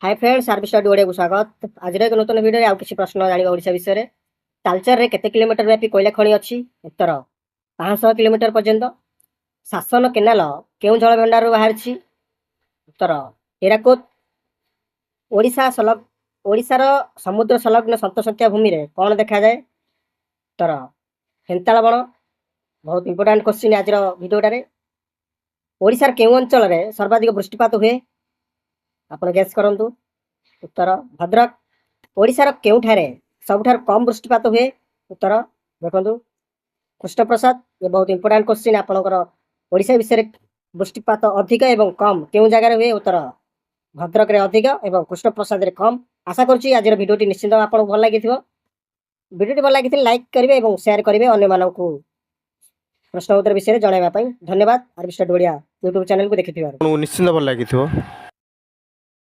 हाय friends, RB study Odia को स्वागत। आज एक नूतन वीडियो आउ किसी प्रश्न जानिबा ओडिशा विषय रे। तालचर रे केते किलोमीटर व्यापी कोयला खଣି अछि? उत्तर 500 किलोमीटर पर्यंत। शासन केनाल केउ जल भंडार रो बाहर छी? उत्तर हेराकोद। ओडिशा सलग ओडिशार समुद्र संलग्न सप्तशंख्या भूमि रे कोन देखा जाए? उत्तर हेंताळ बण। बहुत इंपोर्टेंट क्वेश्चन आज वीडियो रे। ओडिशार केउ अंचल रे सर्वाधिक वृष्टिपात हुए? आपण गेस करंतु। उत्तर भद्रक। ओडिशार केउठारे सबठार कम वृष्टिपात हुए? उत्तर देखंतु कृष्णप्रसाद। ये बहुत इंपोर्टेंट क्वेश्चन आपनकर ओडिशा विषय वृष्टिपात अधिक एवं कम केउ जगह हुए? उत्तर भद्रक रे अधिक एवं कृष्णप्रसाद रे कम। आशा करछि आज वीडियोटी निश्चित आपन भल लागिथिबो। वीडियोटी भल लागिथिले लाइक करिवे एवं शेयर करिवे अन्य मानकु प्रश्न उत्तर विषय जणाइबा पई। धन्यवाद। RB study Odia YouTube channel को देखिथिबार निश्चिंत भल लगी।